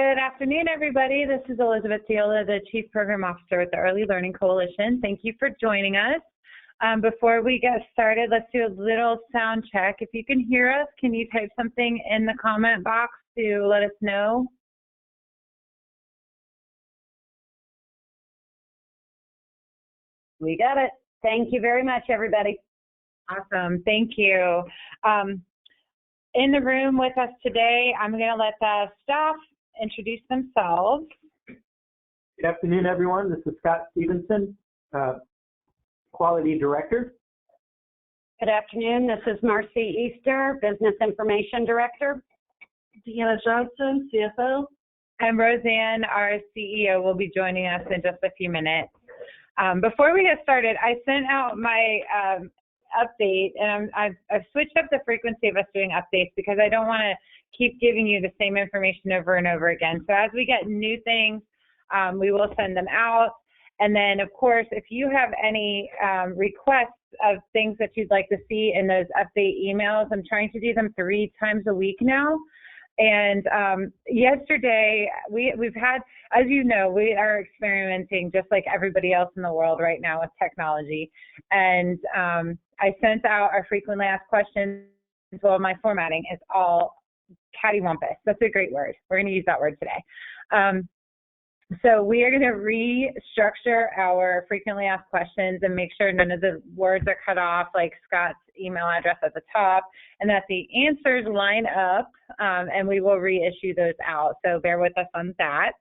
Good afternoon, everybody. This is Elizabeth Diola, the Chief Program Officer at the Early Learning Coalition. Thank you for joining us. Before we get started, let's do a little sound check. If you can hear us, can you type something in the comment box to let us know? We got it. Thank you very much, everybody. Awesome. Thank you. In the room with us today, I'm going to let the staff introduce themselves. Good afternoon, everyone. This is Scott Stevenson, Quality Director. Good afternoon. This is Marcy Easter, Business Information Director. Deanna Johnson, CFO. And Roseanne, our CEO, will be joining us in just a few minutes. Before we get started, I sent out my update, and I've switched up the frequency of us doing updates because I don't want to keep giving you the same information over and over again. So as we get new things, we will send them out. And then, of course, if you have any requests of things that you'd like to see in those update emails, I'm trying to do them 3 times a week now. And yesterday, we've had, as you know, we are experimenting just like everybody else in the world right now with technology. And I sent out our frequently asked questions. Well, my formatting is all cattywampus. That's a great word. We're going to use that word today. So we are going to restructure our frequently asked questions and make sure none of the words are cut off, like Scott's email address at the top, and that the answers line up, and we will reissue those out. So bear with us on that.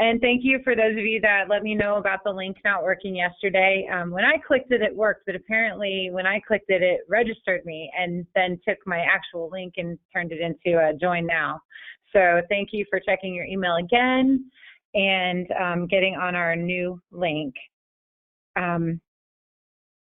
And thank you for those of you that let me know about the link not working yesterday. When I clicked it, it worked, but apparently when I clicked it, it registered me and then took my actual link and turned it into a join now. So thank you for checking your email again and getting on our new link.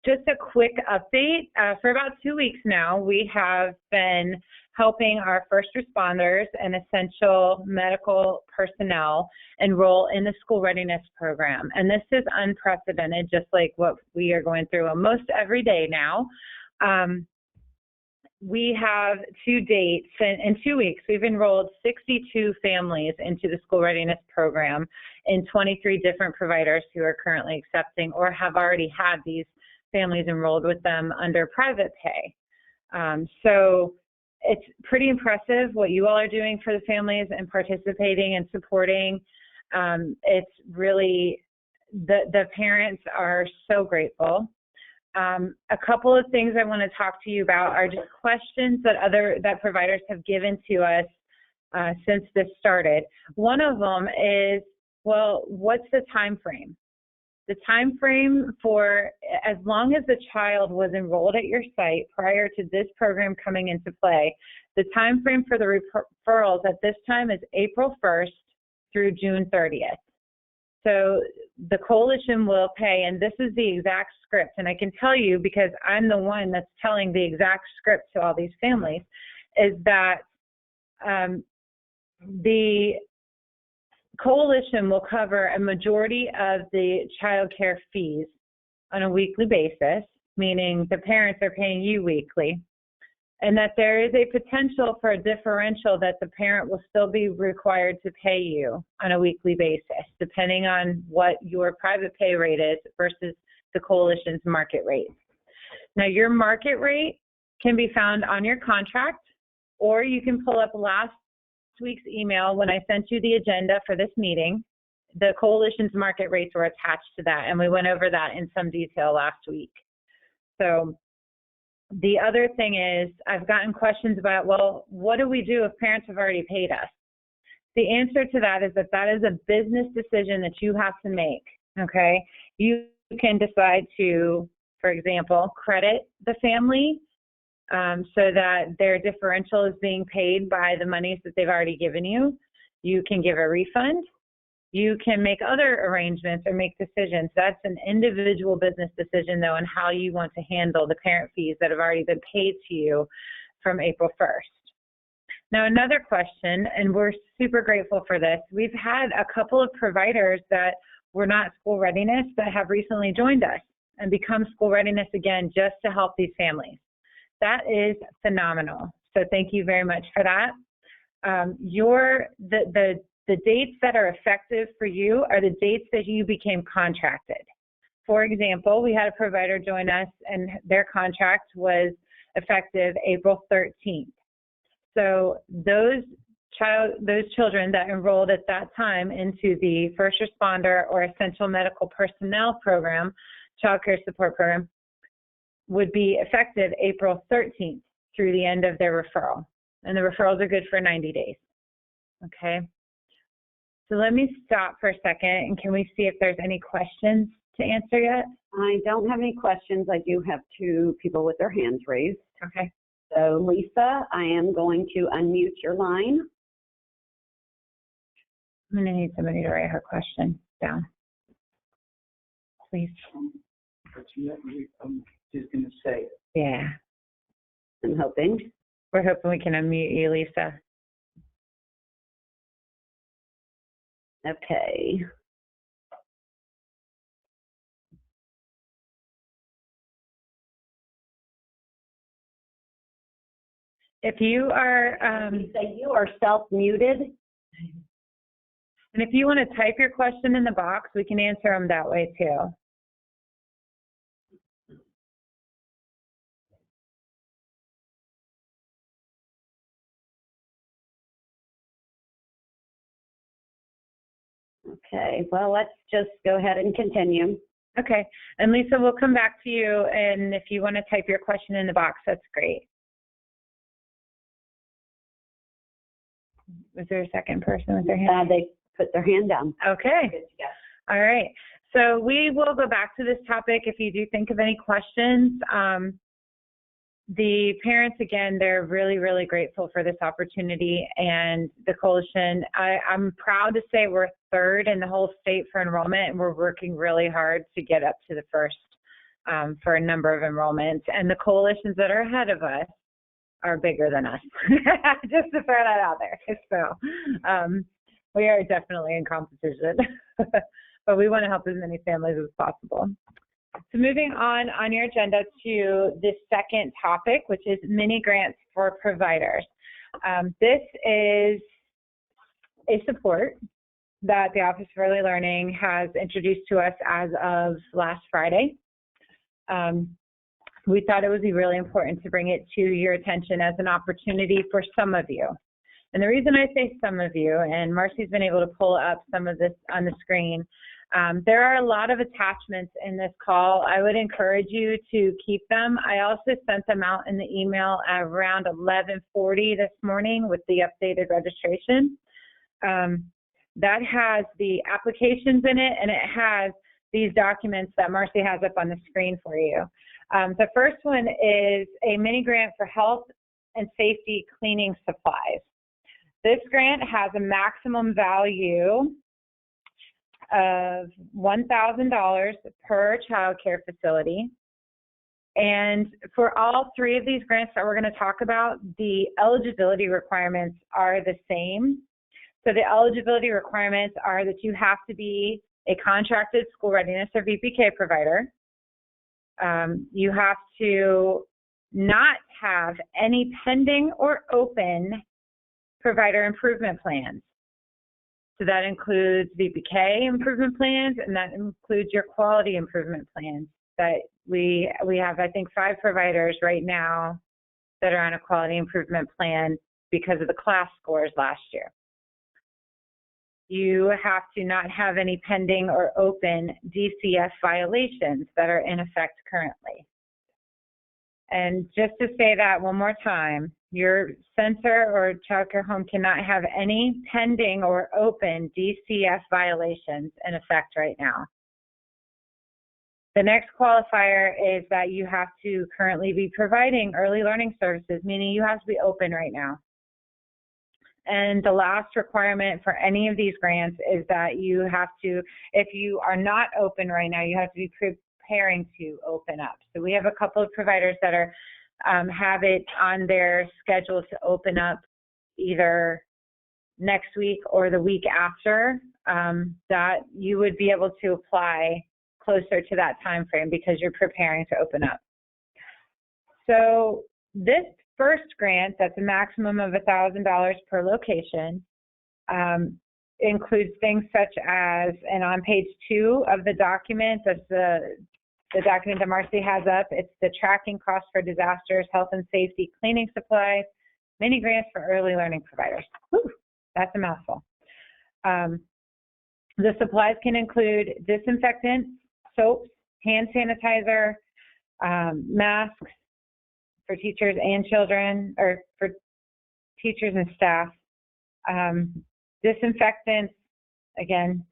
Just a quick update. For about 2 weeks now, we have been helping our first responders and essential medical personnel enroll in the school readiness program. And this is unprecedented, just like what we are going through almost every day now. We have to date, in 2 weeks, we've enrolled 62 families into the school readiness program in 23 different providers who are currently accepting or have already had these families enrolled with them under private pay. So it's pretty impressive what you all are doing for the families and participating and supporting. It's really, the parents are so grateful. A couple of things I want to talk to you about are just questions that providers have given to us since this started. One of them is, well, what's the time frame? The time frame for as long as the child was enrolled at your site prior to this program coming into play, the time frame for the referrals at this time is April 1st through June 30th. So the coalition will pay, and this is the exact script, and I can tell you because I'm the one that's telling the exact script to all these families, is that the coalition will cover a majority of the child care fees on a weekly basis, meaning the parents are paying you weekly, and that there is a potential for a differential that the parent will still be required to pay you on a weekly basis, depending on what your private pay rate is versus the coalition's market rate. Now, your market rate can be found on your contract, or you can pull up last week's email when I sent you the agenda for this meeting. The coalition's market rates were attached to that, and we went over that in some detail last week. So the other thing is, I've gotten questions about, well, what do we do if parents have already paid us? The answer to that is that is a business decision that you have to make, okay? You can decide to, for example, credit the family so that their differential is being paid by the monies that they've already given you. You can give a refund. You can make other arrangements or make decisions. That's an individual business decision, though, on how you want to handle the parent fees that have already been paid to you from April 1st. Now, another question, and we're super grateful for this. We've had a couple of providers that were not school readiness that have recently joined us and become school readiness again just to help these families. That is phenomenal. So thank you very much for that. the dates that are effective for you are the dates that you became contracted. For example, we had a provider join us and their contract was effective April 13th. So those children that enrolled at that time into the first responder or essential medical personnel program, child care support program, would be effective April 13th through the end of their referral. And the referrals are good for 90 days. Okay. So let me stop for a second, and can we see if there's any questions to answer yet? I don't have any questions. I do have two people with their hands raised. Okay. So Lisa, I am going to unmute your line. I'm going to need somebody to write her question down, please. I'm just going to say. Yeah. I'm hoping. We're hoping we can unmute you, Lisa. Okay. If you are, Lisa, you are self-muted. and if you want to type your question in the box, we can answer them that way too. Okay, well, let's just go ahead and continue. Okay, and Lisa, we'll come back to you, and if you want to type your question in the box, that's great. Was there a second person with their hand? They put their hand down. Okay. Good to go. All right. So we will go back to this topic if you do think of any questions. The parents, again, they're really, really grateful for this opportunity, and the coalition, I'm proud to say we're third in the whole state for enrollment, and we're working really hard to get up to the first for a number of enrollments. And the coalitions that are ahead of us are bigger than us, just to throw that out there. So we are definitely in competition, but we want to help as many families as possible. So moving on your agenda to the second topic, which is mini grants for providers. This is a support that the Office of Early Learning has introduced to us as of last Friday. We thought it would be really important to bring it to your attention as an opportunity for some of you. And the reason I say some of you, and Marcy's been able to pull up some of this on the screen, there are a lot of attachments in this call. I would encourage you to keep them. I also sent them out in the email at around 11:40 this morning with the updated registration. That has the applications in it, and it has these documents that Marcy has up on the screen for you. The first one is a mini grant for health and safety cleaning supplies. This grant has a maximum value of $1,000 per child care facility. And for all three of these grants that we're going to talk about, the eligibility requirements are the same. So the eligibility requirements are that you have to be a contracted school readiness or VPK provider. You have to not have any pending or open provider improvement plans. So that includes VPK improvement plans, and that includes your quality improvement plans. That we have, I think, 5 providers right now that are on a quality improvement plan because of the class scores last year. You have to not have any pending or open DCF violations that are in effect currently. And just to say that one more time, your center or child care home cannot have any pending or open DCF violations in effect right now. The next qualifier is that you have to currently be providing early learning services, meaning you have to be open right now. And the last requirement for any of these grants is that you have to, if you are not open right now, you have to be preparing to open up. So we have a couple of providers that are have it on their schedule to open up either next week or the week after, that you would be able to apply closer to that time frame because you're preparing to open up. So this first grant, that's a maximum of $1,000 per location, includes things such as, and on page 2 of the document, that's the document that Marcy has up, it's the tracking costs for disasters, health and safety, cleaning supplies, mini grants for early learning providers. Whew, that's a mouthful. The supplies can include disinfectant, soaps, hand sanitizer, masks for teachers and children, or for teachers and staff, disinfectants, again,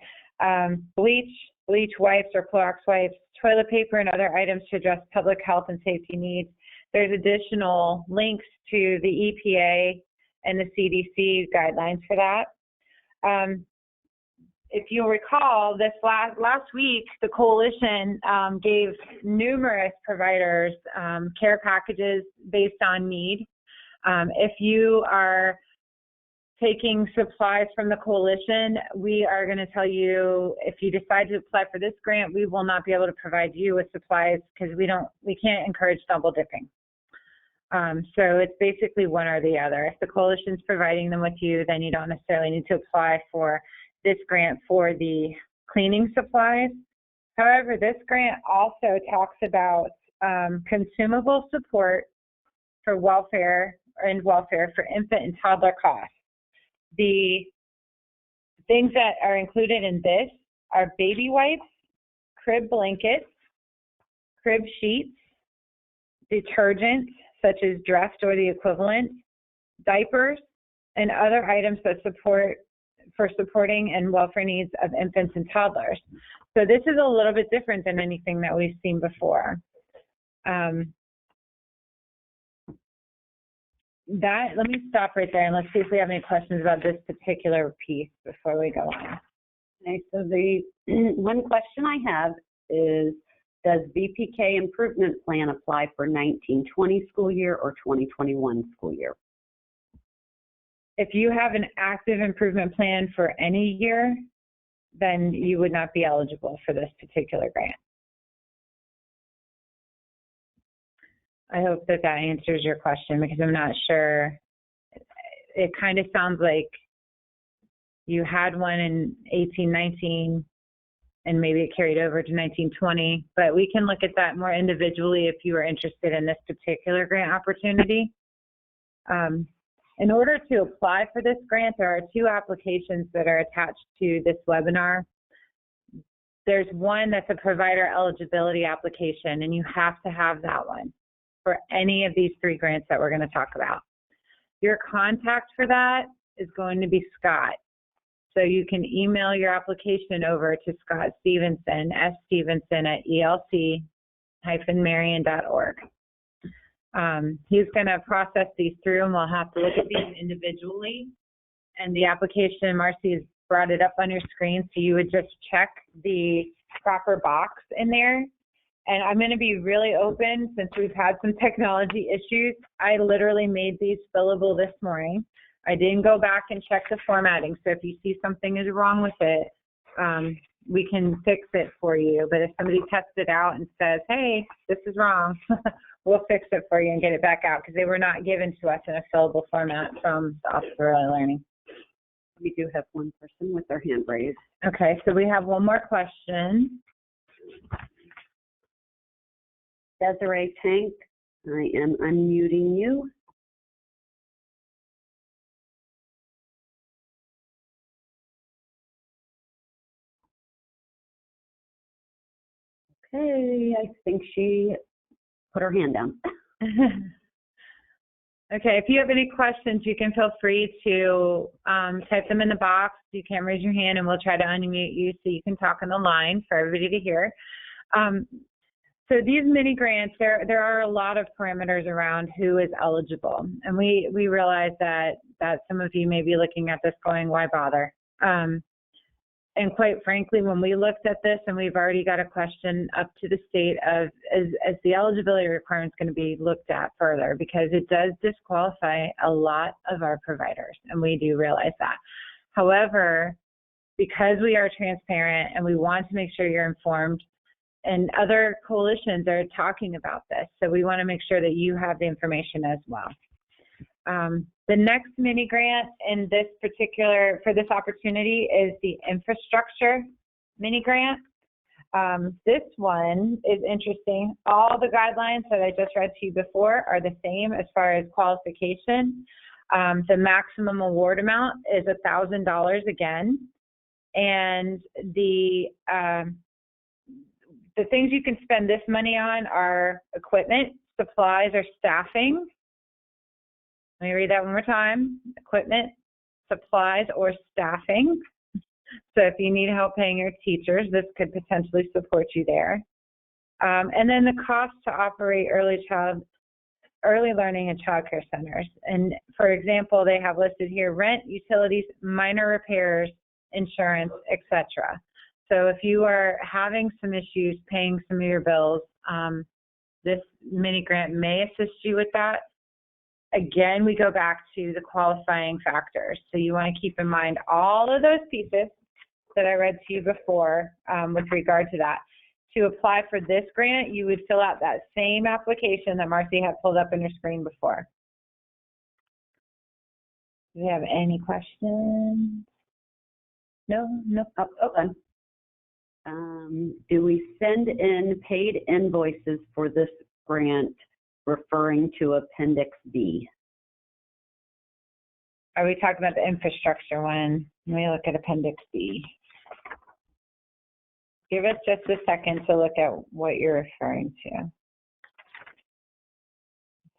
bleach wipes or Clorox wipes, toilet paper, and other items to address public health and safety needs. There's additional links to the EPA and the CDC guidelines for that. If you'll recall, this last week, the coalition gave numerous providers care packages based on need. If you are taking supplies from the coalition, we are going to tell you, if you decide to apply for this grant, we will not be able to provide you with supplies because we can't encourage double dipping. So it's basically one or the other. If the coalition's providing them with you, then you don't necessarily need to apply for this grant for the cleaning supplies. However, this grant also talks about consumable support for welfare for infant and toddler costs. The things that are included in this are baby wipes, crib blankets, crib sheets, detergent such as Dreft or the equivalent, diapers, and other items that supporting and welfare needs of infants and toddlers. So this is a little bit different than anything that we've seen before. Let me stop right there and let's see if we have any questions about this particular piece before we go on. Okay, so the one question I have is, does VPK improvement plan apply for 1920 school year or 2021 school year? If you have an active improvement plan for any year, then you would not be eligible for this particular grant. I hope that answers your question because I'm not sure. It kind of sounds like you had one in 18-19 and maybe it carried over to 19-20, but we can look at that more individually if you are interested in this particular grant opportunity. In order to apply for this grant, there are 2 applications that are attached to this webinar. There's one that's a provider eligibility application, and you have to have that one for any of these 3 grants that we're going to talk about. Your contact for that is going to be Scott. So you can email your application over to Scott Stevenson, sstevenson@elc-marion.org. He's going to process these through, and we'll have to look at these individually. And the application, Marcy has brought it up on your screen, so you would just check the proper box in there. And I'm going to be really open since we've had some technology issues. I literally made these fillable this morning. I didn't go back and check the formatting, so if you see something is wrong with it, we can fix it for you. But if somebody tests it out and says, hey, this is wrong, we'll fix it for you and get it back out because they were not given to us in a fillable format from the Office of Early Learning. We do have one person with their hand raised. Okay, so we have one more question. Desiree Tank, I am unmuting you. Okay, I think she put her hand down. Okay, if you have any questions, you can feel free to type them in the box. You can raise your hand and we'll try to unmute you so you can talk on the line for everybody to hear. So these mini grants, there are a lot of parameters around who is eligible. And we realize that some of you may be looking at this going, why bother? And quite frankly, when we looked at this, and we've already got a question up to the state of, is the eligibility requirements going to be looked at further? Because it does disqualify a lot of our providers, and we do realize that. However, because we are transparent and we want to make sure you're informed, and other coalitions are talking about this, so we want to make sure that you have the information as well. The next mini grant in this for this opportunity is the infrastructure mini grant. This one is interesting. All the guidelines that I just read to you before are the same as far as qualification. The maximum award amount is $1,000 again. And the things you can spend this money on are equipment, supplies, or staffing. Let me read that one more time. Equipment, supplies, or staffing. So if you need help paying your teachers, this could potentially support you there. And then the cost to operate early learning and child care centers. And for example, they have listed here rent, utilities, minor repairs, insurance, etc. So if you are having some issues paying some of your bills, this mini grant may assist you with that. Again, we go back to the qualifying factors. So you want to keep in mind all of those pieces that I read to you before with regard to that. To apply for this grant, you would fill out that same application that Marcy had pulled up on your screen before. Do you have any questions? No? Do we send in paid invoices for this grant referring to Appendix B? Are we talking about the infrastructure one? Let me look at Appendix B. Give us just a second to look at what you're referring to.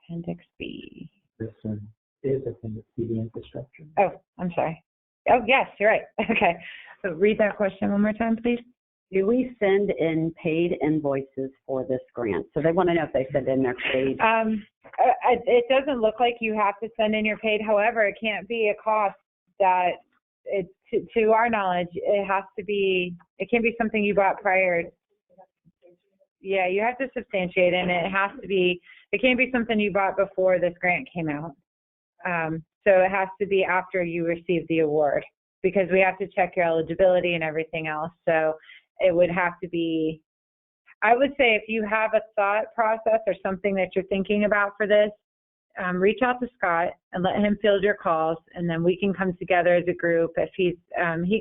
Appendix B. This one is Appendix B, the infrastructure. Oh, I'm sorry. Oh, yes, you're right. Okay. So read that question one more time, please. Do we send in paid invoices for this grant? So they want to know if they send in their paid. It doesn't look like you have to send in your paid. However, it can't be a cost that to our knowledge, it can't be something you bought prior. Yeah, you have to substantiate, and it can't be something you bought before this grant came out. So it has to be after you receive the award, because we have to check your eligibility and everything else. So it would have to be, I would say if you have a thought process or something that you're thinking about for this, reach out to Scott and let him field your calls, and then we can come together as a group if he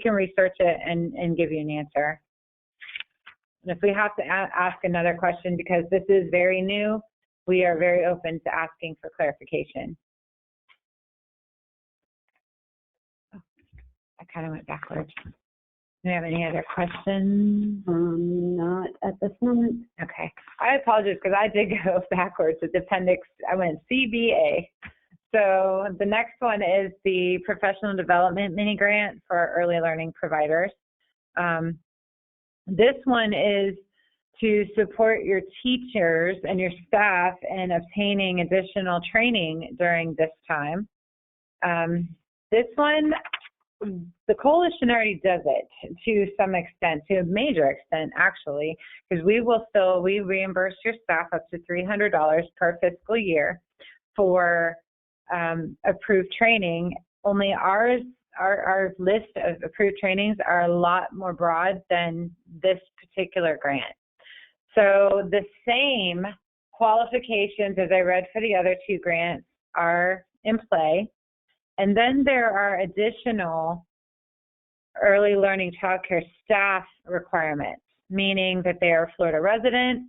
can research it and give you an answer. And if we have to ask another question, because this is very new, we are very open to asking for clarification. Oh, I kind of went backwards. Do you have any other questions? Not at this moment. Okay. I apologize because I did go backwards with appendix. I went CBA. So the next one is the professional development mini grant for early learning providers. This one is to support your teachers and your staff in obtaining additional training during this time. This one, the coalition already does it to some extent, to a major extent actually, because we reimburse your staff up to $300 per fiscal year for approved training. Only our list of approved trainings are a lot more broad than this particular grant. So the same qualifications as I read for the other two grants are in play. And then there are additional early learning childcare staff requirements, meaning that they are Florida residents,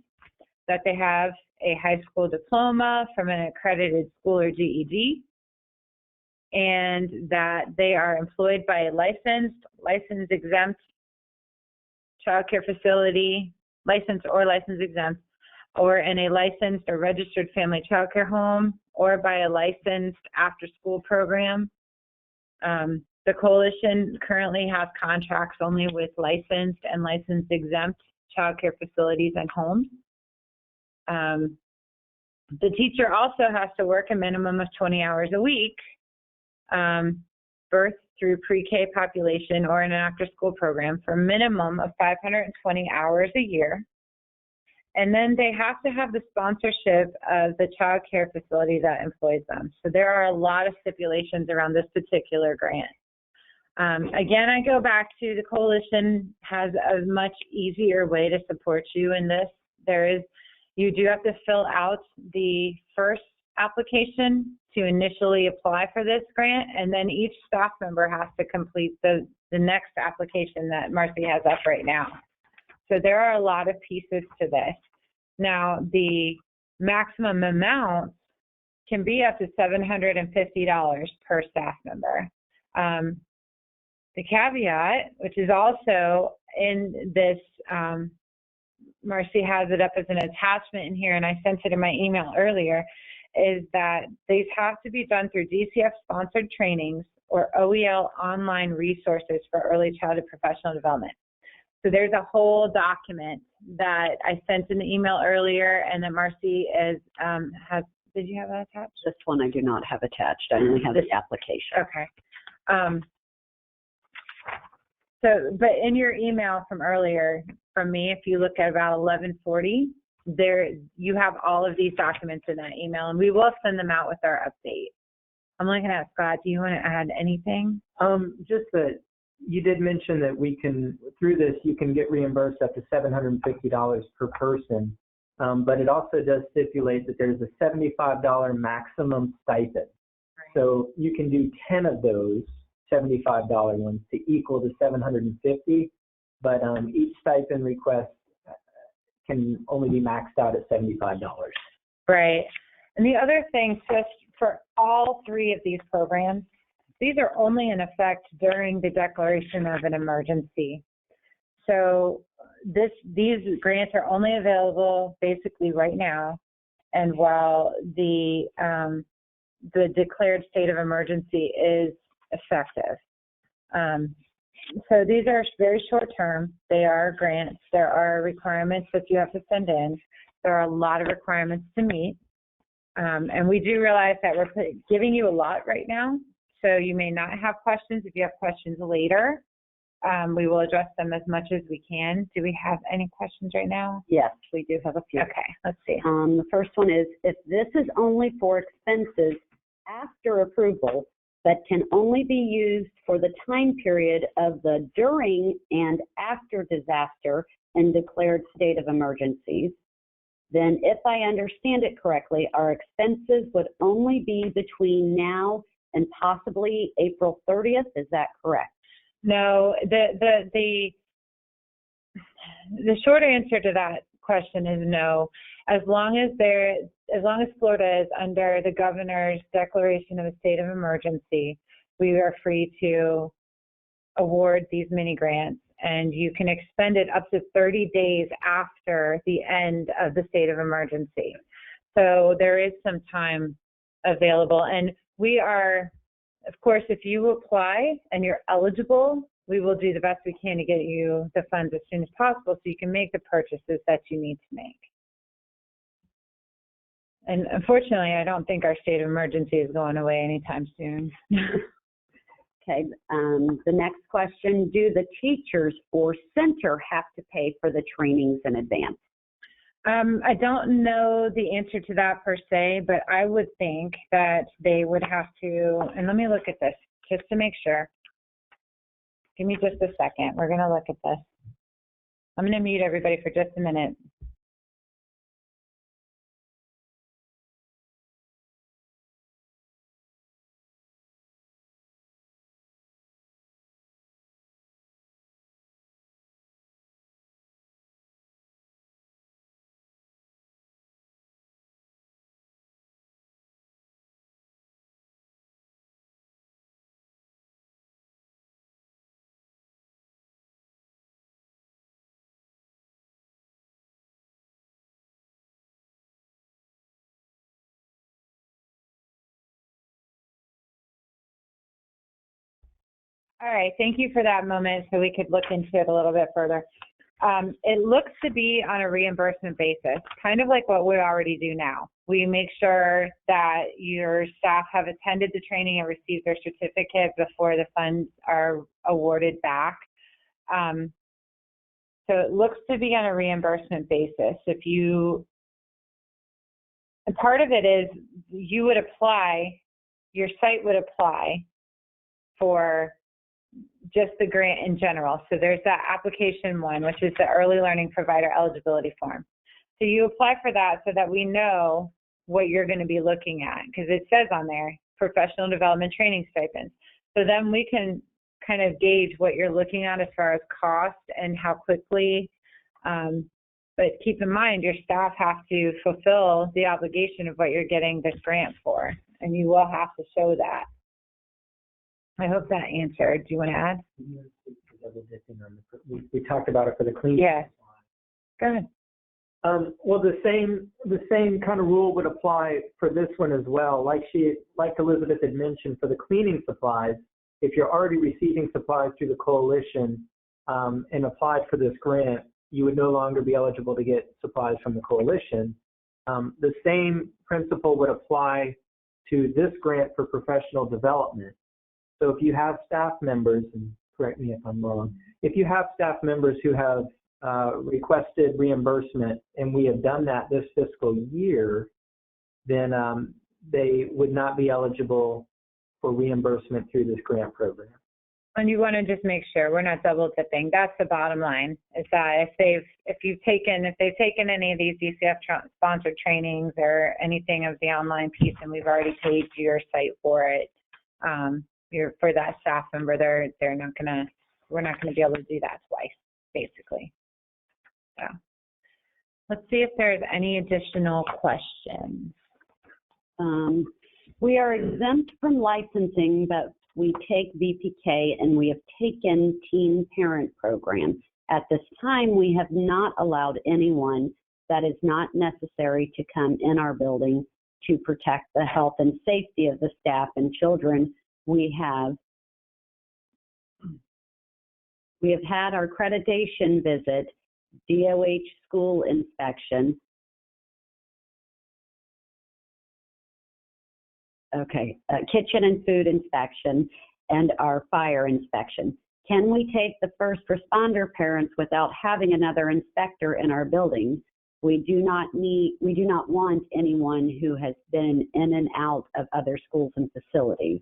that they have a high school diploma from an accredited school or GED, and that they are employed by a licensed exempt childcare facility, licensed or license exempt, or in a licensed or registered family childcare home, or by a licensed after-school program. The coalition currently has contracts only with licensed and license exempt childcare facilities and homes. The teacher also has to work a minimum of 20 hours a week, birth through pre-K population or in an after-school program for a minimum of 520 hours a year. And then they have to have the sponsorship of the child care facility that employs them. So there are a lot of stipulations around this particular grant. Again, I go back to the coalition has a much easier way to support you in this. You do have to fill out the first application to initially apply for this grant, and then each staff member has to complete the next application that Marcy has up right now. So there are a lot of pieces to this. Now, the maximum amount can be up to $750 per staff member. The caveat, which is also in this, Marcy has it up as an attachment in here, and I sent it in my email earlier, is that these have to be done through DCF-sponsored trainings or OEL online resources for early childhood professional development. So there's a whole document that I sent in the email earlier, and that Marcy has. Did you have that attached? This one I do not have attached. I only have the application. Okay. So, but in your email from earlier from me, if you look at about 11:40, there you have all of these documents in that email, and we will send them out with our update. I'm looking at Scott. Do you want to add anything? Just that you did mention that we can, through this, you can get reimbursed up to $750 per person, but it also does stipulate that there's a $75 maximum stipend. Right. So you can do 10 of those $75 ones to equal the $750, but each stipend request can only be maxed out at $75. Right. And the other thing, just for all three of these programs, these are only in effect during the declaration of an emergency. So these grants are only available basically right now, and while the declared state of emergency is effective. So these are very short term. They are grants. There are requirements that you have to send in. There are a lot of requirements to meet. And we do realize that we're giving you a lot right now. So you may not have questions. If you have questions later, we will address them as much as we can. Do we have any questions right now? Yes, we do have a few. Okay, let's see. The first one is, if this is only for expenses after approval, but can only be used for the time period of the during and after disaster and declared state of emergencies, then if I understand it correctly, our expenses would only be between now and possibly April 30th. Is that correct? No, the short answer to that question is no. As long as Florida is under the governor's declaration of a state of emergency, we are free to award these mini grants, and you can expend it up to 30 days after the end of the state of emergency. So there is some time available, and we are, of course, if you apply and you're eligible, we will do the best we can to get you the funds as soon as possible so you can make the purchases that you need to make. And unfortunately, I don't think our state of emergency is going away anytime soon. Okay, the next question, do the teachers or center have to pay for the trainings in advance? I don't know the answer to that per se, but I would think that they would have to, and let me look at this just to make sure. Give me just a second. We're going to look at this. I'm going to mute everybody for just a minute. All right, thank you for that moment so we could look into it a little bit further. It looks to be on a reimbursement basis, kind of like what we already do now. We make sure that your staff have attended the training and received their certificate before the funds are awarded back. So it looks to be on a reimbursement basis. And part of it is you would apply, your site would apply for just the grant in general. So there's that application one, which is the early learning provider eligibility form. So you apply for that so that we know what you're going to be looking at, because it says on there, professional development training stipends. So then we can kind of gauge what you're looking at as far as cost and how quickly. But keep in mind, your staff have to fulfill the obligation of what you're getting this grant for, and you will have to show that. I hope that answered. Do you want to add? We talked about it for the cleaning. Yes. Go ahead. Well, the same kind of rule would apply for this one as well. Like Elizabeth had mentioned, for the cleaning supplies, if you're already receiving supplies through the coalition and applied for this grant, you would no longer be eligible to get supplies from the coalition. The same principle would apply to this grant for professional development. So if you have staff members, and correct me if I'm wrong, if you have staff members who have requested reimbursement, and we have done that this fiscal year, then they would not be eligible for reimbursement through this grant program. And you want to just make sure we're not double dipping. That's the bottom line. Is that if they've taken any of these DCF sponsored trainings or anything of the online piece, and we've already paid your site for it, for that staff member, we're not gonna be able to do that twice, basically. So let's see if there's any additional questions. We are exempt from licensing, but we take VPK and we have taken teen parent programs. At this time, we have not allowed anyone that is not necessary to come in our building to protect the health and safety of the staff and children. We have had our accreditation visit, DOH school inspection. Okay, kitchen and food inspection, and our fire inspection. Can we take the first responder parents without having another inspector in our building? We do not want anyone who has been in and out of other schools and facilities.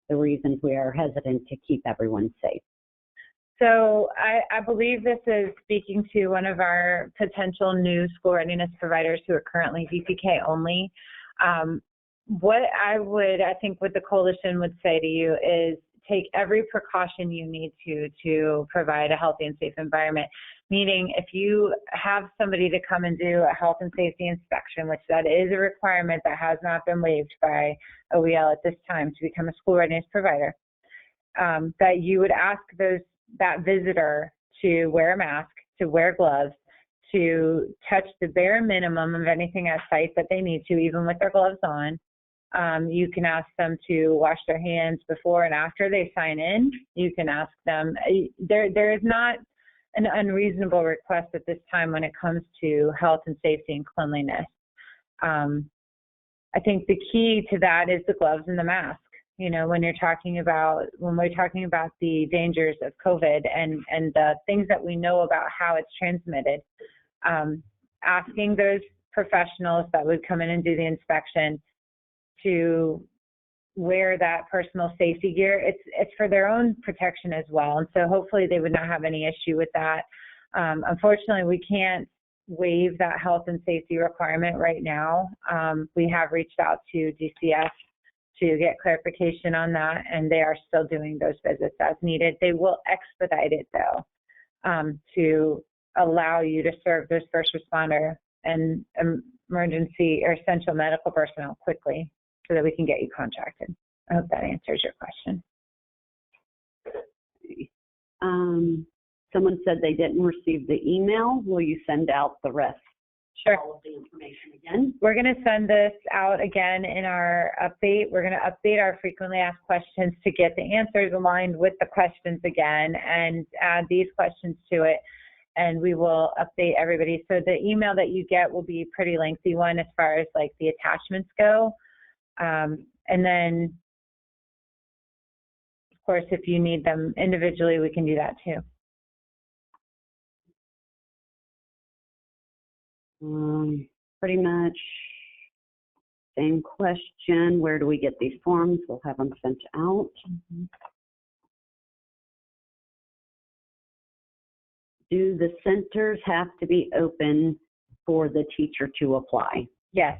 The reasons we are hesitant to keep everyone safe. So I believe this is speaking to one of our potential new school readiness providers who are currently VPK only. What I think what the coalition would say to you is take every precaution you need to provide a healthy and safe environment. Meaning, if you have somebody to come and do a health and safety inspection, which that is a requirement that has not been waived by OEL at this time to become a school readiness provider, that you would ask that visitor to wear a mask, to wear gloves, to touch the bare minimum of anything at site that they need to, even with their gloves on. You can ask them to wash their hands before and after they sign in. You can ask them. There is not an unreasonable request at this time when it comes to health and safety and cleanliness. I think the key to that is the gloves and the mask. You know, when we're talking about the dangers of COVID and the things that we know about how it's transmitted, asking those professionals that would come in and do the inspection to wear that personal safety gear, it's for their own protection as well. And so hopefully they would not have any issue with that. Unfortunately, we can't waive that health and safety requirement right now. We have reached out to DCF to get clarification on that, and they are still doing those visits as needed. They will expedite it, though, to allow you to serve those first responder and emergency or essential medical personnel quickly so that we can get you contracted. I hope that answers your question. Someone said they didn't receive the email. Will you send out the rest? Sure. All of the information again? We're going to send this out again in our update. We're going to update our frequently asked questions to get the answers aligned with the questions again and add these questions to it. And we will update everybody. So the email that you get will be a pretty lengthy one as far as like the attachments go. And then, of course, if you need them individually, we can do that too. Pretty much same question. Where do we get these forms? We'll have them sent out. Do the centers have to be open for the teacher to apply? Yes.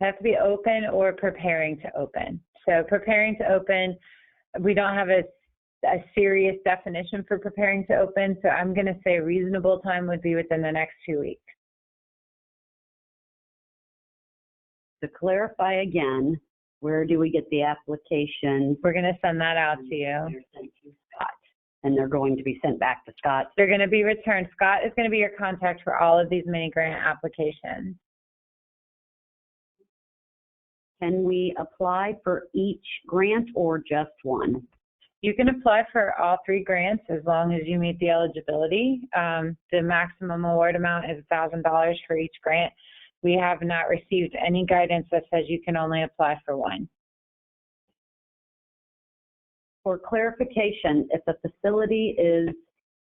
It has to be open or preparing to open. So preparing to open, we don't have a serious definition for preparing to open, so I'm going to say a reasonable time would be within the next 2 weeks. To clarify again, where do we get the application? We're going to send that out to you. They're sent to Scott, and they're going to be sent back to Scott. They're going to be returned. Scott is going to be your contact for all of these mini grant applications. Can we apply for each grant or just one? You can apply for all 3 grants as long as you meet the eligibility. The maximum award amount is $1,000 for each grant. We have not received any guidance that says you can only apply for one. For clarification, if a facility is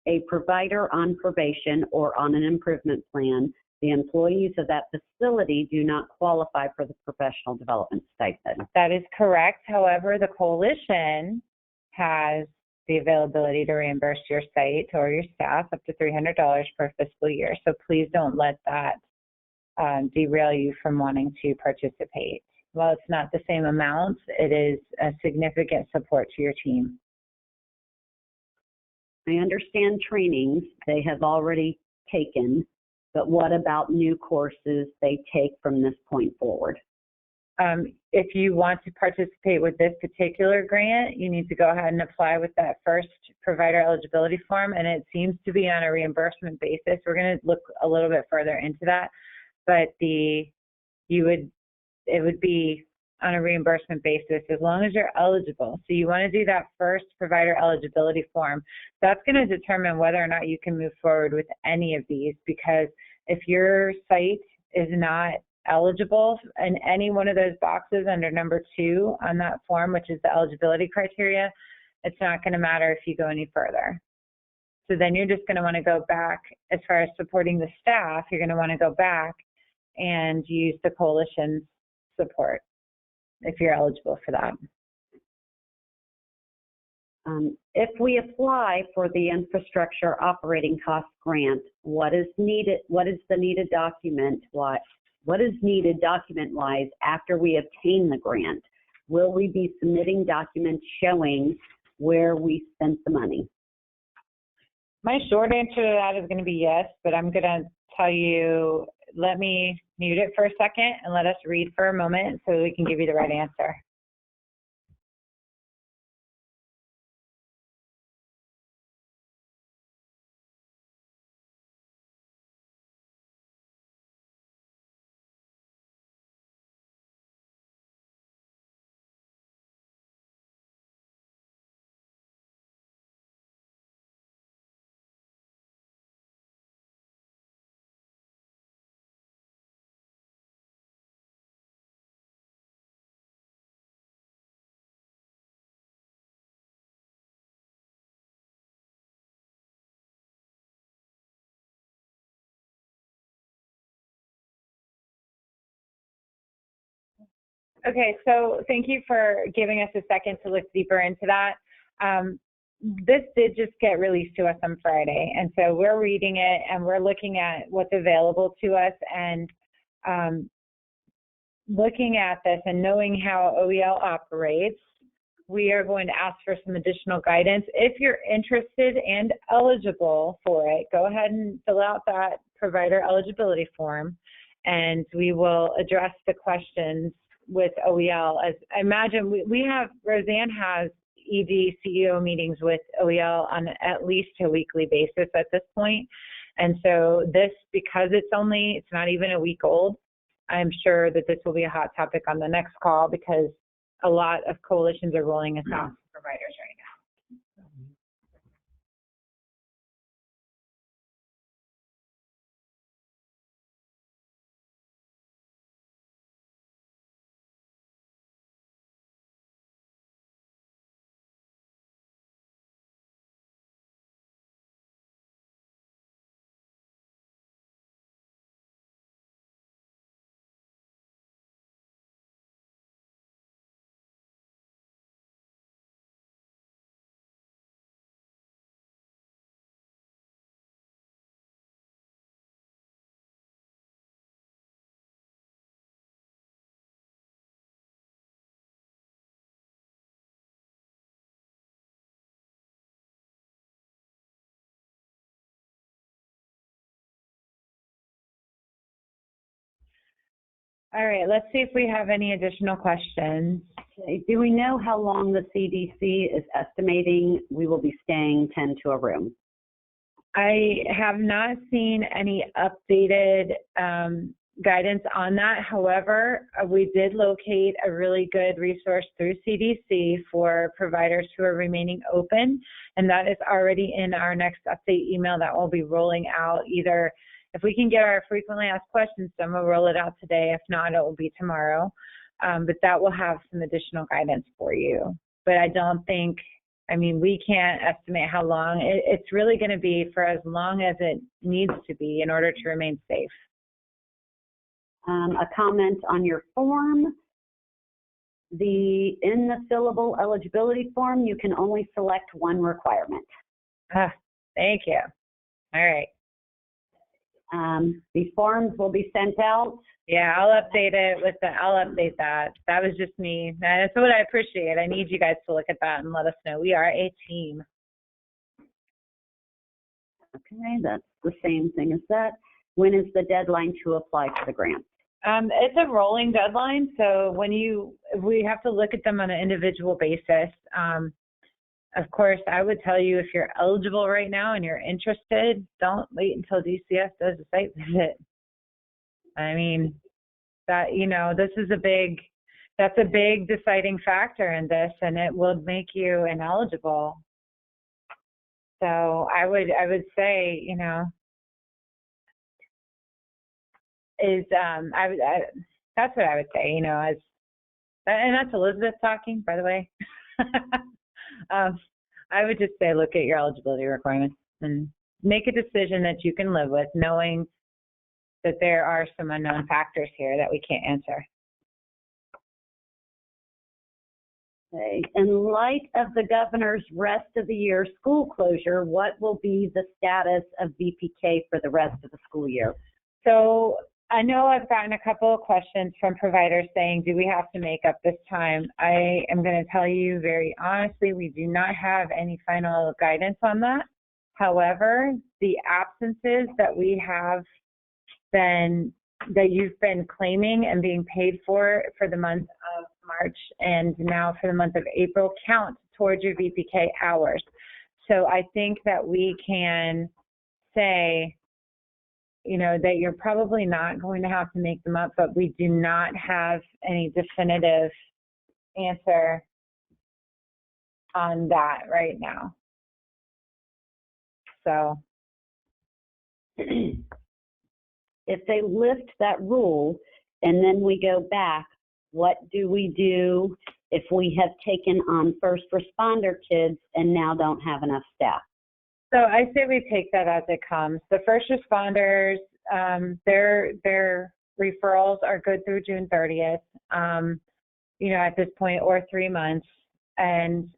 a provider on probation or on an improvement plan, the employees of that facility do not qualify for the professional development stipend. That is correct. However, the coalition has the availability to reimburse your site or your staff up to $300 per fiscal year. So please don't let that derail you from wanting to participate. While it's not the same amount, it is a significant support to your team. I understand trainings they have already taken, but what about new courses they take from this point forward? If you want to participate with this particular grant, you need to go ahead and apply with that first provider eligibility form, and it seems to be on a reimbursement basis. We're going to look a little bit further into that, but it would be on a reimbursement basis as long as you're eligible. So you want to do that first provider eligibility form. That's going to determine whether or not you can move forward with any of these, because if your site is not eligible in any one of those boxes under number 2 on that form, which is the eligibility criteria, it's not going to matter if you go any further. So then you're just going to want to go back, as far as supporting the staff, you're going to want to go back and use the coalition's support if you're eligible for that. If we apply for the infrastructure operating cost grant, what is needed? What is the needed document? What is needed document-wise after we obtain the grant? Will we be submitting documents showing where we spent the money? My short answer to that is going to be yes, but I'm going to tell you, let me mute it for a second and let us read for a moment so we can give you the right answer. Okay, so thank you for giving us a second to look deeper into that. This did just get released to us on Friday, and so we're reading it and we're looking at what's available to us, and looking at this and knowing how OEL operates, we are going to ask for some additional guidance. If you're interested and eligible for it, go ahead and fill out that provider eligibility form, and we will address the questions with OEL. As I imagine, Roseanne has ED CEO meetings with OEL on at least a weekly basis at this point. And so this, because it's not even a week old, I'm sure that this will be a hot topic on the next call, because a lot of coalitions are rolling us out to providers right now. All right, let's see if we have any additional questions. Okay. Do we know how long the CDC is estimating we will be staying 10 to a room? I have not seen any updated guidance on that. However, we did locate a really good resource through CDC for providers who are remaining open, and that is already in our next update email that will be rolling out. Either if we can get our frequently asked questions done, we'll roll it out today. If not, it will be tomorrow. But that will have some additional guidance for you. But I don't think, I mean, we can't estimate how long. It's really going to be for as long as it needs to be in order to remain safe. A comment on your form. In the fillable eligibility form, you can only select one requirement. Thank you. All right. The forms will be sent out. Yeah, I'll update it I'll update that. That was just me. That's what I appreciate. I need you guys to look at that and let us know. We are a team. Okay, that's the same thing as that. When is the deadline to apply for the grant? It's a rolling deadline, so we have to look at them on an individual basis. Of course, I would tell you if you're eligible right now and you're interested, don't wait until DCS does a site visit. I mean, that's a big deciding factor in this, and it will make you ineligible. So I would say, that's what I would say, and that's Elizabeth talking, by the way. I would just say look at your eligibility requirements and make a decision that you can live with, knowing that there are some unknown factors here that we can't answer. Okay. In light of the governor's rest of the year school closure, what will be the status of VPK for the rest of the school year? So I know I've gotten a couple of questions from providers saying, do we have to make up this time? I am going to tell you very honestly, we do not have any final guidance on that. However, the absences that you've been claiming and being paid for the month of March and now for the month of April count towards your VPK hours. So I think that we can say, that you're probably not going to have to make them up, but we do not have any definitive answer on that right now. So if they lift that rule and then we go back, what do we do if we have taken on first responder kids and now don't have enough staff? So I say we take that as it comes. The first responders, their referrals are good through June 30th, at this point, or 3 months. And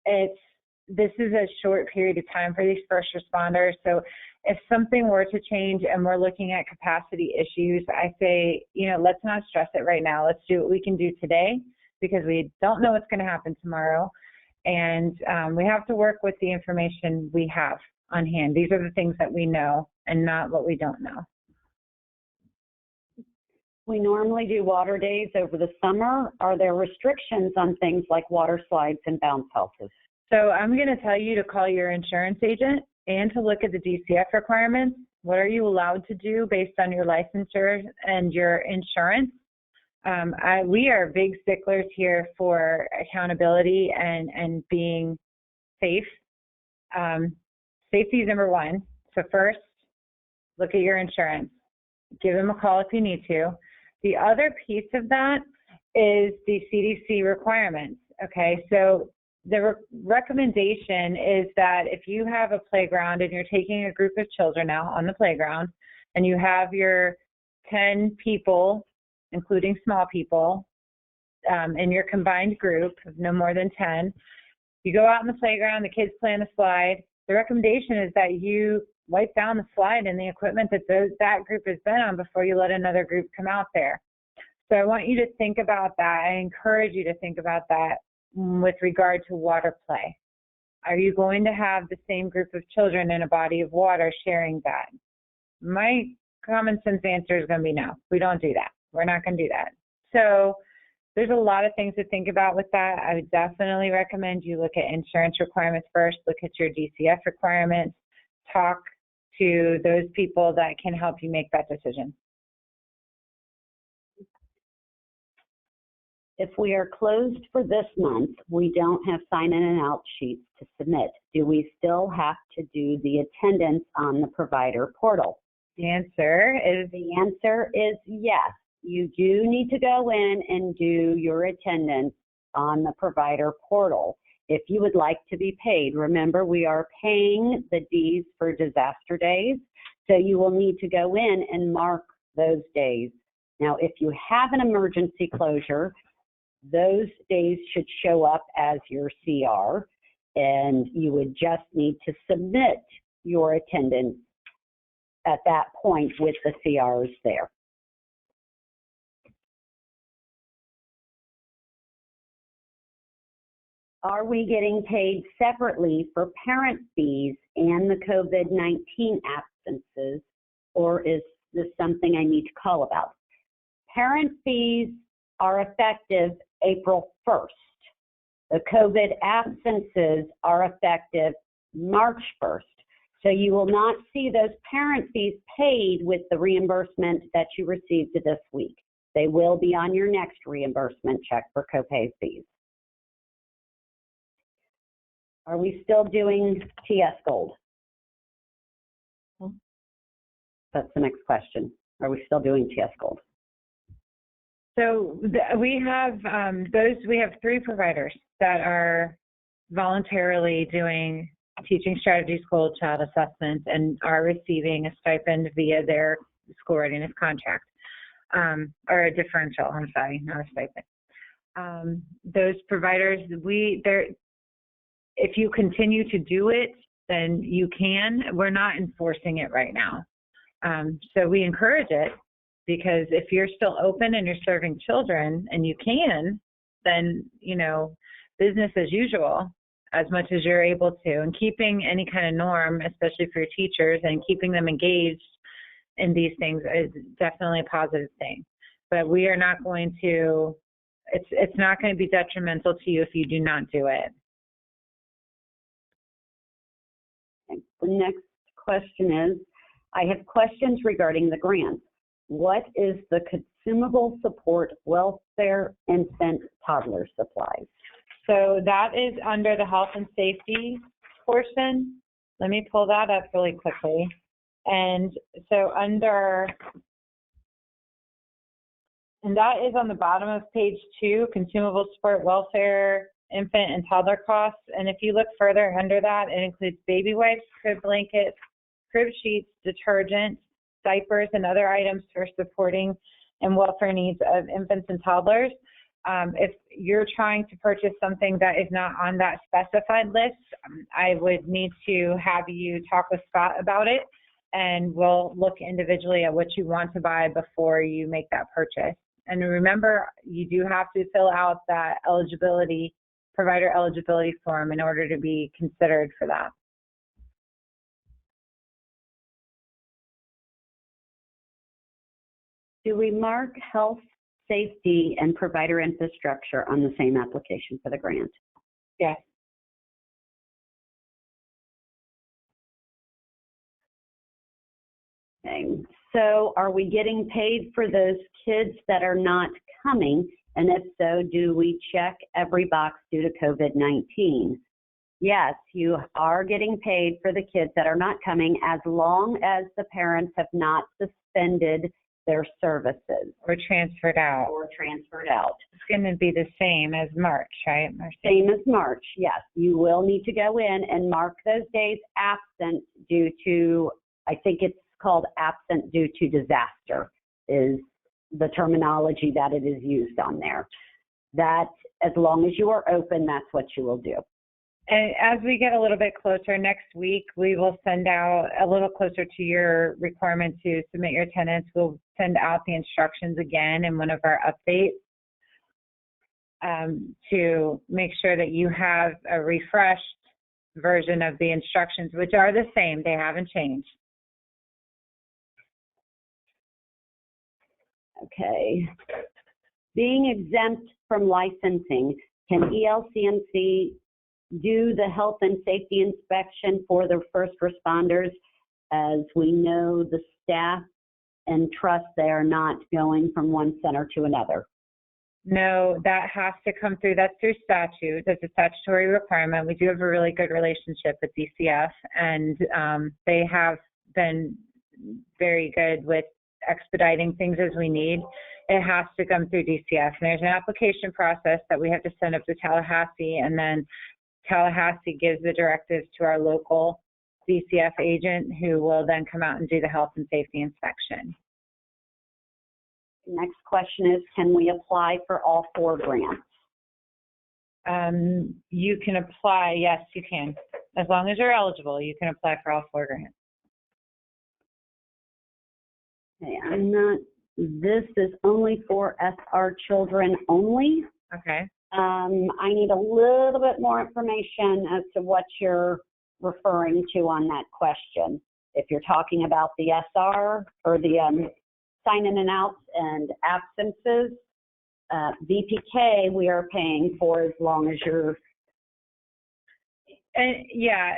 this is a short period of time for these first responders. So if something were to change and we're looking at capacity issues, I say, let's not stress it right now. Let's do what we can do today because we don't know what's going to happen tomorrow. And we have to work with the information we have on hand. These are the things that we know and not what we don't know. We normally do water days over the summer. Are there restrictions on things like water slides and bounce houses? So I'm going to tell you to call your insurance agent and to look at the DCF requirements. What are you allowed to do based on your licensure and your insurance? We are big sticklers here for accountability and being safe. Safety is number one. So first, look at your insurance. Give them a call if you need to. The other piece of that is the CDC requirements. Okay, so the recommendation is that if you have a playground and you're taking a group of children out on the playground and you have your 10 people, including small people, in your combined group of no more than 10, you go out on the playground, the kids play on the slide. The recommendation is that you wipe down the slide and the equipment that group has been on before you let another group come out there. So I want you to think about that. I encourage you to think about that with regard to water play. Are you going to have the same group of children in a body of water sharing that? My common sense answer is going to be no. We don't do that. We're not going to do that. So there's a lot of things to think about with that. I would definitely recommend you look at insurance requirements first, look at your DCF requirements, talk to those people that can help you make that decision. If we are closed for this month, we don't have sign-in and out sheets to submit. Do we still have to do the attendance on the provider portal? The answer is yes. You do need to go in and do your attendance on the provider portal. If you would like to be paid, remember we are paying the Ds for disaster days, so you will need to go in and mark those days. Now, if you have an emergency closure, those days should show up as your CR, and you would just need to submit your attendance at that point with the CRs there. Are we getting paid separately for parent fees and the COVID-19 absences, or is this something I need to call about? Parent fees are effective April 1st. The COVID absences are effective March 1st. So you will not see those parent fees paid with the reimbursement that you received this week. They will be on your next reimbursement check for copay fees. Are we still doing TS Gold? That's the next question. Are we still doing TS Gold? So we have we have 3 providers that are voluntarily doing Teaching Strategies Gold Child Assessments and are receiving a stipend via their school readiness contract, or a differential, I'm sorry, not a stipend. Those providers, if you continue to do it, then you can. We're not enforcing it right now. So we encourage it, because if you're still open and you're serving children and you can, then, you know, business as usual as much as you're able to, and keeping any kind of norm, especially for your teachers, and keeping them engaged in these things is definitely a positive thing. But we are not going to, it's not going to be detrimental to you if you do not do it. The next question is, I have questions regarding the grant. What is the consumable support welfare infant toddler supplies? So that is under the health and safety portion. Let me pull that up really quickly. And so and that is on the bottom of page 2, consumable support welfare infant and toddler costs. And if you look further under that, it includes baby wipes, crib blankets, crib sheets, detergent, diapers, and other items for supporting and welfare needs of infants and toddlers. If you're trying to purchase something that is not on that specified list, I would need to have you talk with Scott about it, and we'll look individually at what you want to buy before you make that purchase. And remember, you do have to fill out that provider eligibility form in order to be considered for that. Do we mark health, safety, and provider infrastructure on the same application for the grant? Yes. Okay. So are we getting paid for those kids that are not coming? And if so, do we check every box due to COVID-19? Yes, you are getting paid for the kids that are not coming, as long as the parents have not suspended their services. Or transferred out. It's going to be the same as March, right? Same as March, yes. You will need to go in and mark those days absent due to, I think it's called absent due to disaster is the terminology that it is used on there. That, as long as you are open, that's what you will do. And as we get a little bit closer next week, we will send out a little closer to your requirement to submit your attendance. We'll send out the instructions again in one of our updates to make sure that you have a refreshed version of the instructions, which are the same. They haven't changed. Okay. Being exempt from licensing, can ELCMC do the health and safety inspection for the first responders? As we know, the staff and trust they are not going from one center to another. No, that has to come through. That's through statute. That's a statutory requirement. We do have a really good relationship with DCF, and they have been very good with expediting things as we need. It has to come through DCF. And there's an application process that we have to send up to Tallahassee, and then Tallahassee gives the directives to our local DCF agent, who will then come out and do the health and safety inspection. Next question is, can we apply for all 4 grants? You can apply, yes, you can. As long as you're eligible, you can apply for all 4 grants. Okay, this is only for SR children only. Okay. I need a little bit more information as to what you're referring to on that question. If you're talking about the SR or the sign in and outs and absences, VPK we are paying for as long as you're. And yeah,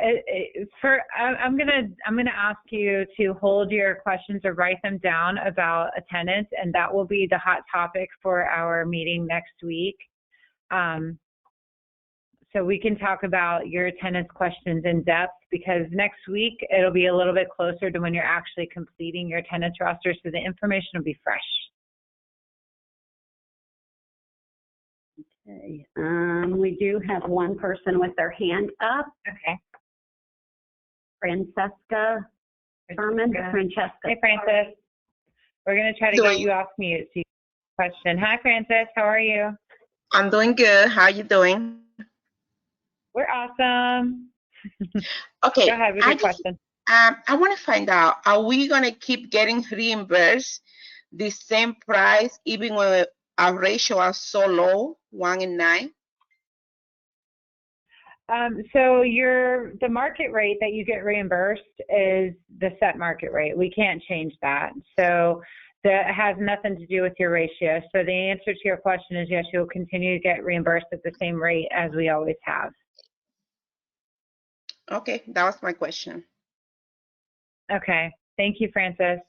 I'm gonna ask you to hold your questions or write them down about attendance, and that will be the hot topic for our meeting next week. So we can talk about your attendance questions in depth, because next week it'll be a little bit closer to when you're actually completing your attendance roster, so the information will be fresh. Okay. We do have one person with their hand up. Okay. Francesca Herman. Francesca. Hey, Francis. We're going to try to get you off mute. So you have a question. Hi, Francis. How are you? I'm doing good. How are you doing? We're awesome. Okay. Go ahead with your question. I want to find out, are we going to keep getting reimbursed the same price even when our ratio are so low, 1 in 9? So the market rate that you get reimbursed is the set market rate. We can't change that. So that has nothing to do with your ratio. So the answer to your question is yes, you'll continue to get reimbursed at the same rate as we always have. Okay, that was my question. Okay, thank you, Francis.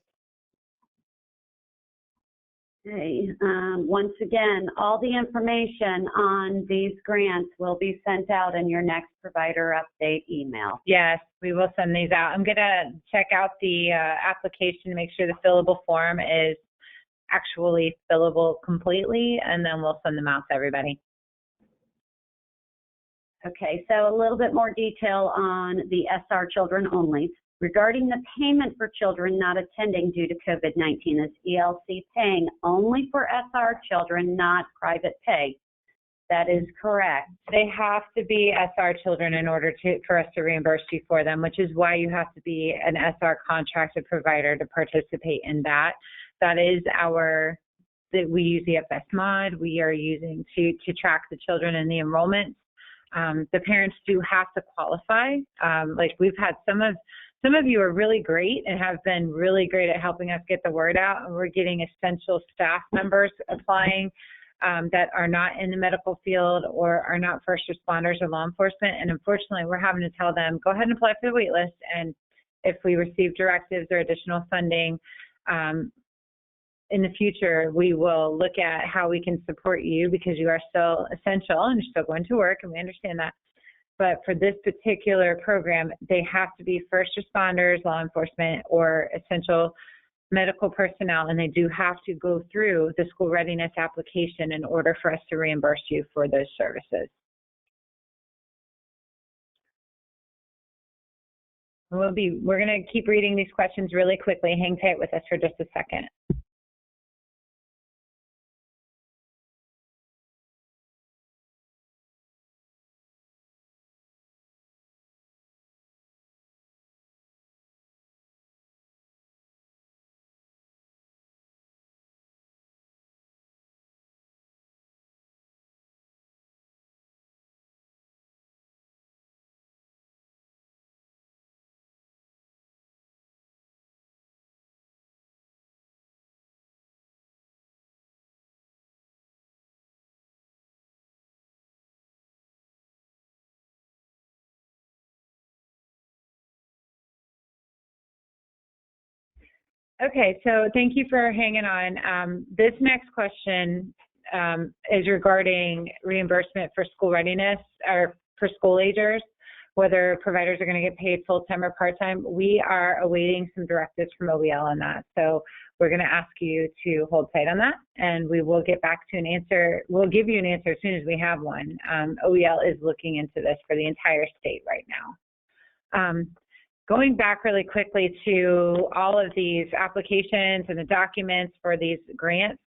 Okay. Once again, all the information on these grants will be sent out in your next provider update email. Yes, we will send these out. I'm going to check out the application to make sure the fillable form is actually fillable completely, and then we'll send them out to everybody. Okay, so a little bit more detail on the SR children only. Regarding the payment for children not attending due to COVID-19, is ELC paying only for SR children, not private pay? That is correct. They have to be SR children in order for us to reimburse you for them, which is why you have to be an SR contracted provider to participate in that. That is we use the FS mod. We are using to track the children in the enrollment. The parents do have to qualify. Like we've had some of you are really great and have been really great at helping us get the word out, and we're getting essential staff members applying that are not in the medical field or are not first responders or law enforcement. And unfortunately, we're having to tell them, go ahead and apply for the wait list. And if we receive directives or additional funding in the future, we will look at how we can support you, because you are still essential and you're still going to work, and we understand that. But for this particular program, they have to be first responders, law enforcement, or essential medical personnel, and they do have to go through the school readiness application in order for us to reimburse you for those services. We're going to keep reading these questions really quickly. Hang tight with us for just a second. Okay, so thank you for hanging on. This next question is regarding reimbursement for school readiness or for school agers, whether providers are going to get paid full-time or part-time. We are awaiting some directives from OEL on that. So we're going to ask you to hold tight on that, and we will get back to an answer. We'll give you an answer as soon as we have one. OEL is looking into this for the entire state right now. Going back really quickly to all of these applications and the documents for these grants,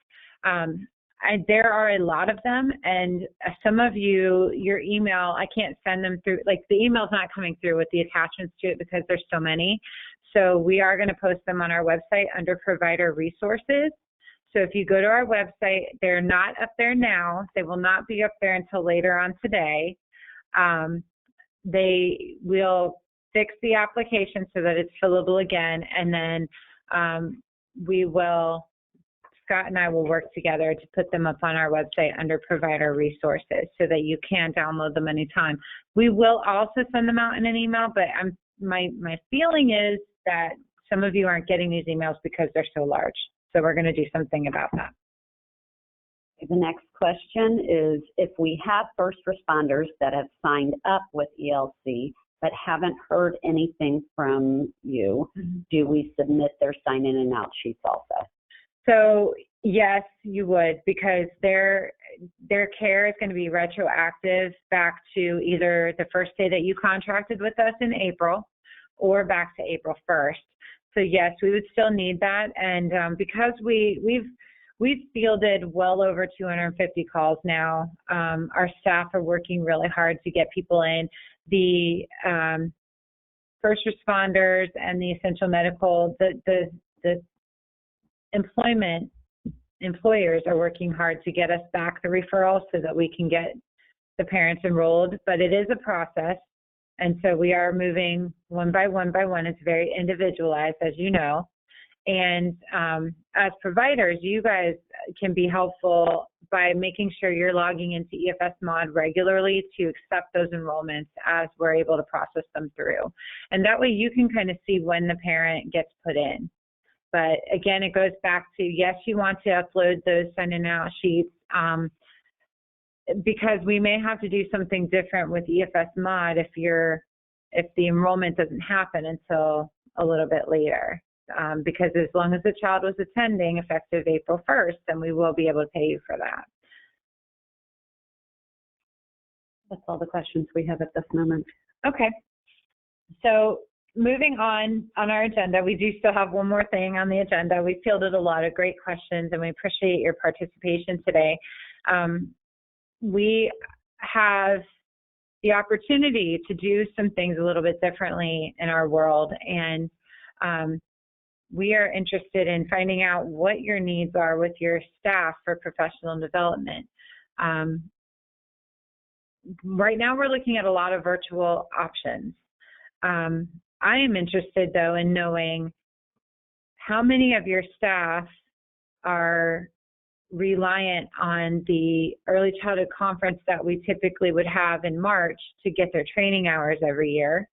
there are a lot of them, and some of you, your email, I can't send them through, like the email's not coming through with the attachments to it because there's so many. So we are going to post them on our website under provider resources. So if you go to our website, they're not up there now. They will not be up there until later on today. They will fix the application so that it's fillable again, and then Scott and I will work together to put them up on our website under provider resources so that you can download them anytime. We will also send them out in an email, but my feeling is that some of you aren't getting these emails because they're so large. So we're going to do something about that. The next question is, if we have first responders that have signed up with ELC but haven't heard anything from you, do we submit their sign-in and out sheets also? So yes, you would, because their care is going to be retroactive back to either the first day that you contracted with us in April or back to April 1st. So yes, we would still need that. And because we've fielded well over 250 calls now, our staff are working really hard to get people in. The first responders and the essential medical, the employers are working hard to get us back the referrals so that we can get the parents enrolled, but it is a process. And so we are moving one by one by one. It's very individualized, as you know. And as providers, you guys can be helpful by making sure you're logging into EFS Mod regularly to accept those enrollments as we're able to process them through. And that way you can kind of see when the parent gets put in. But again, it goes back to, yes, you want to upload those sign-in out sheets because we may have to do something different with EFS Mod if the enrollment doesn't happen until a little bit later. Because as long as the child was attending effective April 1st, then we will be able to pay you for that. That's all the questions we have at this moment. Okay. So moving on our agenda, we do still have one more thing on the agenda. We fielded a lot of great questions, and we appreciate your participation today. We have the opportunity to do some things a little bit differently in our world, and we are interested in finding out what your needs are with your staff for professional development. Right now, we're looking at a lot of virtual options. I am interested, though, in knowing how many of your staff are reliant on the early childhood conference that we typically would have in March to get their training hours every year.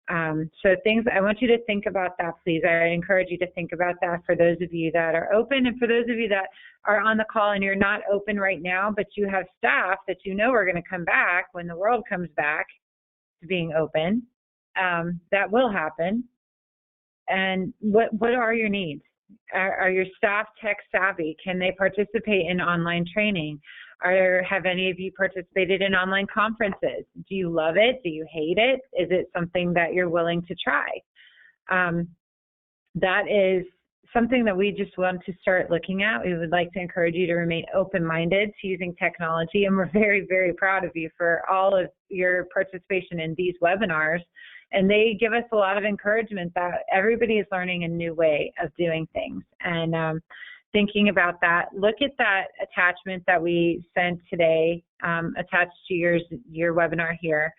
So I want you to think about that, please. I encourage you to think about that for those of you that are open, and for those of you that are on the call and you're not open right now, but you have staff that you know are going to come back when the world comes back to being open. That will happen. And what are your needs? Are your staff tech savvy? Can they participate in online training? Have any of you participated in online conferences? Do you love it? Do you hate it? Is it something that you're willing to try? That is something that we just want to start looking at. We would like to encourage you to remain open-minded to using technology, and we're very, very proud of you for all of your participation in these webinars. And they give us a lot of encouragement that everybody is learning a new way of doing things. And thinking about that, look at that attachment that we sent today, attached to your webinar here,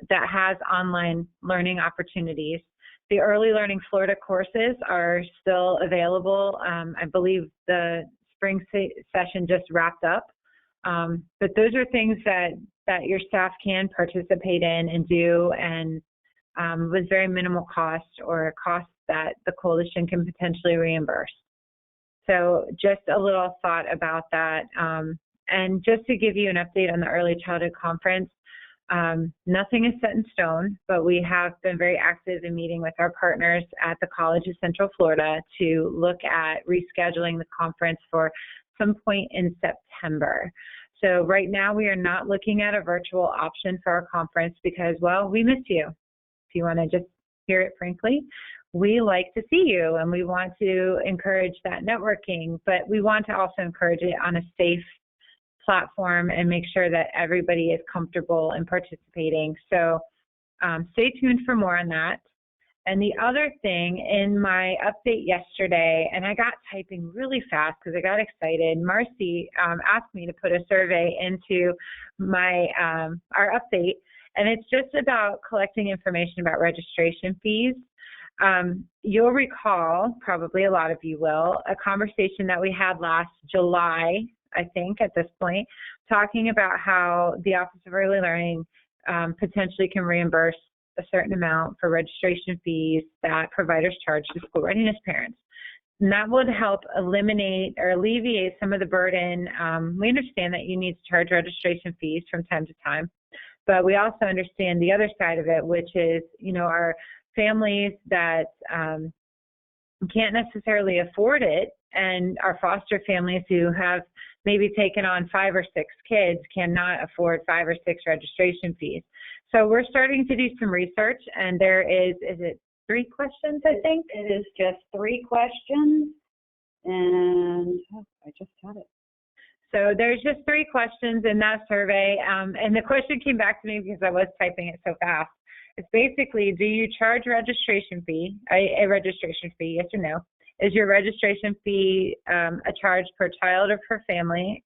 that has online learning opportunities. The Early Learning Florida courses are still available. I believe the spring session just wrapped up. But those are things that your staff can participate in and do, and with very minimal cost or cost that the coalition can potentially reimburse. So just a little thought about that. And just to give you an update on the Early Childhood Conference, nothing is set in stone, but we have been very active in meeting with our partners at the College of Central Florida to look at rescheduling the conference for some point in September. So right now we are not looking at a virtual option for our conference because, well, we miss you. If you want to just hear it frankly, we like to see you and we want to encourage that networking, but we want to also encourage it on a safe platform and make sure that everybody is comfortable in participating. So stay tuned for more on that. And the other thing, in my update yesterday, and I got typing really fast because I got excited, Marcy asked me to put a survey into my our update, and it's just about collecting information about registration fees. You'll recall, probably a lot of you will, a conversation that we had last July, I think at this point, talking about how the Office of Early Learning potentially can reimburse a certain amount for registration fees that providers charge to school readiness parents. And that would help eliminate or alleviate some of the burden. We understand that you need to charge registration fees from time to time, but we also understand the other side of it, which is, you know, our families that can't necessarily afford it, and our foster families who have maybe taken on 5 or 6 kids cannot afford 5 or 6 registration fees. So we're starting to do some research, and there is it 3 questions, I think? It is just 3 questions, and I just had it. So there's just 3 questions in that survey, and the question came back to me because I was typing it so fast. It's basically, do you charge registration fee, a registration fee, yes or no? Is your registration fee a charge per child or per family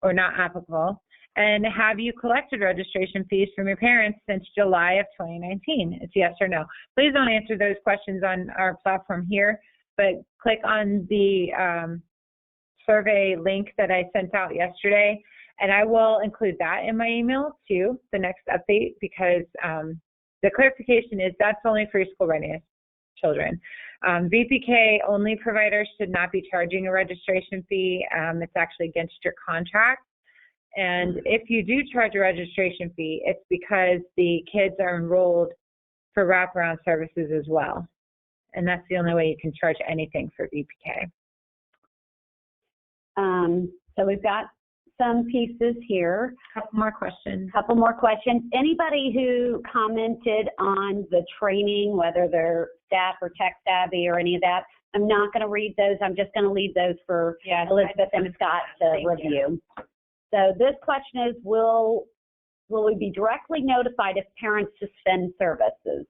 or not applicable? And have you collected registration fees from your parents since July of 2019? It's yes or no. Please don't answer those questions on our platform here, but click on the survey link that I sent out yesterday, and I will include that in my email too, the next update, because the clarification is that's only for your school readiness children. VPK only providers should not be charging a registration fee. It's actually against your contract. And if you do charge a registration fee, it's because the kids are enrolled for wraparound services as well. And that's the only way you can charge anything for VPK. So we've got some pieces here. Couple more questions. Anybody who commented on the training, whether they're staff or tech savvy or any of that, I'm not going to read those. I'm just going to leave those for Elizabeth and Scott to review. So this question is, will we be directly notified if parents suspend services?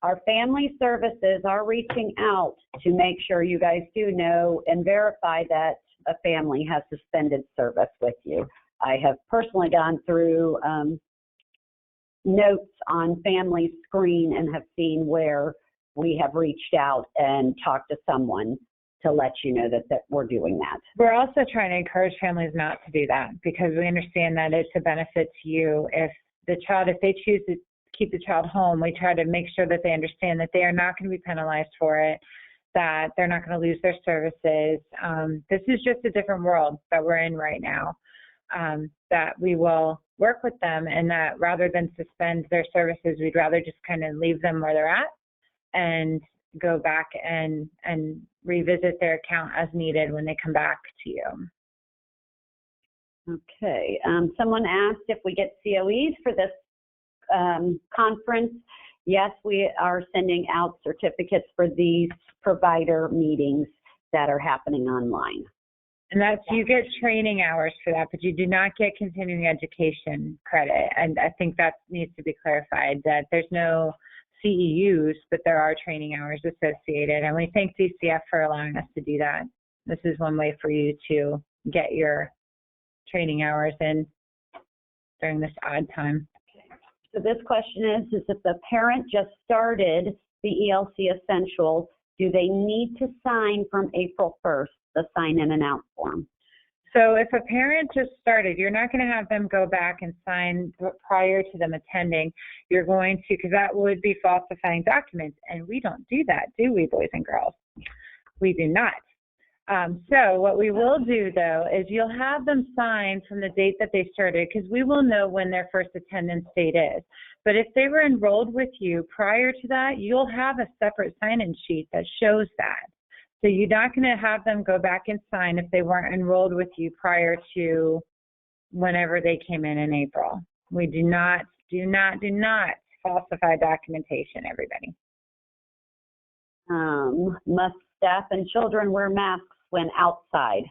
Our family services are reaching out to make sure you guys do know and verify that a family has suspended service with you. I have personally gone through notes on family screen and have seen where we have reached out and talked to someone to let you know that we're doing that. We're also trying to encourage families not to do that because we understand that it's a benefit to you. If they choose to keep the child home, we try to make sure that they understand that they are not going to be penalized for it, that they're not going to lose their services. This is just a different world that we're in right now, that we will work with them, and that rather than suspend their services, we'd rather just kind of leave them where they're at and go back and revisit their account as needed when they come back to you. Okay. Someone asked if we get COEs for this conference. Yes, we are sending out certificates for these provider meetings that are happening online. And that's, you get training hours for that, but you do not get continuing education credit. And I think that needs to be clarified, that there's no CEUs, but there are training hours associated. And we thank DCF for allowing us to do that. This is one way for you to get your training hours in during this odd time. So this question is if the parent just started the ELC Essential, do they need to sign from April 1st, the sign in and out form? So if a parent just started, you're not going to have them go back and sign prior to them attending. You're going to, because that would be falsifying documents, and we don't do that, do we, boys and girls? We do not. So what we will do, though, is you'll have them sign from the date that they started, because we will know when their first attendance date is. But if they were enrolled with you prior to that, you'll have a separate sign-in sheet that shows that. So you're not going to have them go back and sign if they weren't enrolled with you prior to whenever they came in April. We do not falsify documentation, everybody. Must staff and children wear masks when outside?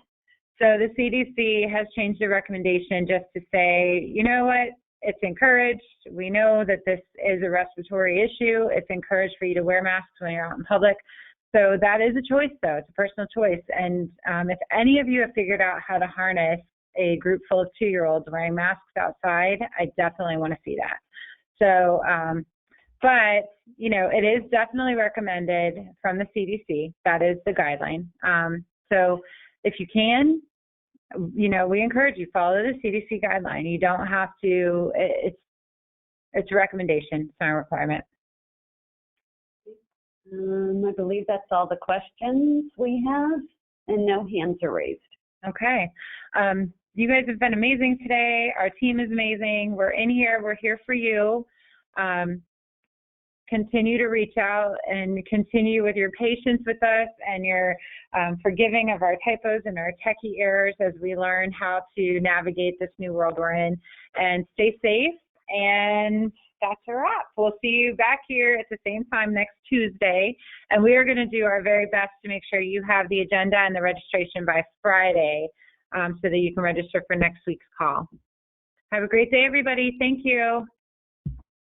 So the CDC has changed the recommendation just to say, you know what, it's encouraged. We know that this is a respiratory issue. It's encouraged for you to wear masks when you're out in public. So that is a choice, though. It's a personal choice. And if any of you have figured out how to harness a group full of 2-year-olds wearing masks outside, I definitely want to see that. So, but, you know, it is definitely recommended from the CDC. That is the guideline. So if you can, you know, we encourage you, follow the CDC guideline. You don't have to, it's a recommendation, it's not a requirement. I believe that's all the questions we have, and no hands are raised. Okay. You guys have been amazing today. Our team is amazing. We're in here. We're here for you. Continue to reach out and continue with your patience with us and your forgiving of our typos and our techie errors as we learn how to navigate this new world we're in. And stay safe. And that's a wrap. We'll see you back here at the same time next Tuesday. And we are going to do our very best to make sure you have the agenda and the registration by Friday so that you can register for next week's call. Have a great day, everybody. Thank you.